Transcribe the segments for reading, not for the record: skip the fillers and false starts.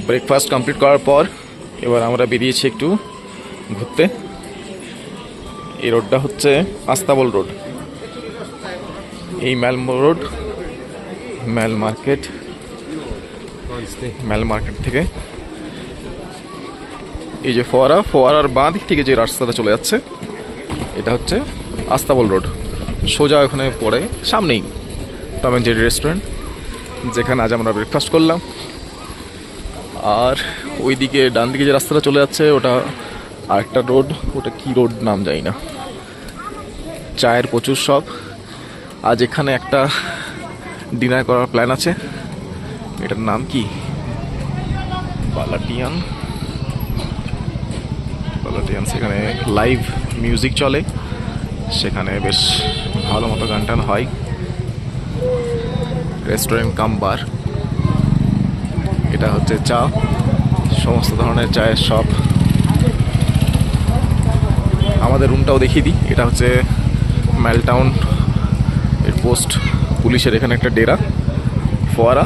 Breakfast complete করার পর এবার আমরা বেরিয়েছি একটু ঘুরতে। এই রোডটা হচ্ছে আস্তাবল রোড। এই ম্যাল রোড ম্যাল মার্কেট থেকে এই যে ফোয়ারার বাঁ দিক থেকে যে রাস্তাটা চলে যাচ্ছে এটা হচ্ছে আস্তাবল রোড। সোজা ওখানে পড়ে সামনেই টম অ্যান্ড জেরি রেস্টুরেন্ট, যেখানে আজ আমরা ব্রেকফাস্ট করলাম। আর ওই দিকে ডান দিকে যে রাস্তাটা চলে যাচ্ছে ওটা আরেকটা রোড, ওটা কি রোড নাম জানি না। চায়ের প্রচুর শপ। আজ এখানে একটা ডিনার করার প্ল্যান আছে। এটার নাম কি, বালাটিয়ান। সেখানে লাইভ মিউজিক চলে, সেখানে বেশ ভালো মতো গান টান হয়। রেস্টুরেন্ট কাম বার। এটা হচ্ছে চা, সমস্ত ধরনের চায়ের শপ। আমাদের রুমটাও দেখিয়ে দিই। এটা হচ্ছে ম্যালটাউন এর পোস্ট পুলিশের এখানে একটা ডেরা। ফোয়ারা,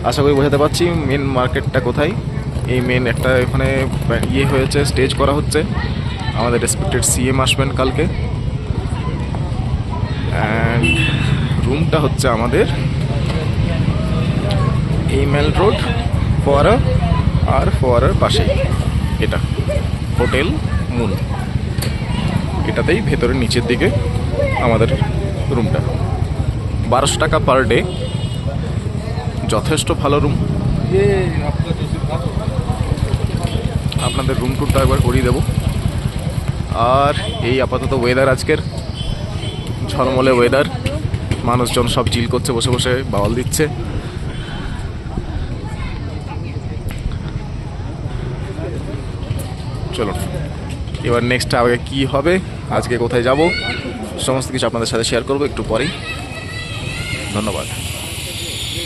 আশা করি বোঝাতে পারছি মেন মার্কেটটা কোথায়। এই মেন একটা এখানে ইয়ে হয়েছে, স্টেজ করা হচ্ছে। আমাদের রেসপেক্টেড সিএম আসবেন কালকে। অ্যান্ড রুমটা হচ্ছে আমাদের এই মেল রোড ফোয়ারা, আর ফোয়ারার পাশেই এটা হোটেল মুন। এটাতেই ভেতরে নিচের দিকে আমাদের রুমটা। 1200 টাকা পার ডে, যথেষ্ট ভালো রুম। আপনাদের রুম টুরটা একবার করিয়ে দেবো। আর এই আপাতত ওয়েদার, আজকের ঝলমলে ওয়েদার। মানুষজন সব চিল করছে, বসে বসে বাওয়াল দিচ্ছে। চলুন এবার নেক্সট আগে কী হবে, আজকে কোথায় যাব, সমস্ত কিছু আপনাদের সাথে শেয়ার করবো একটু পরেই। ধন্যবাদ।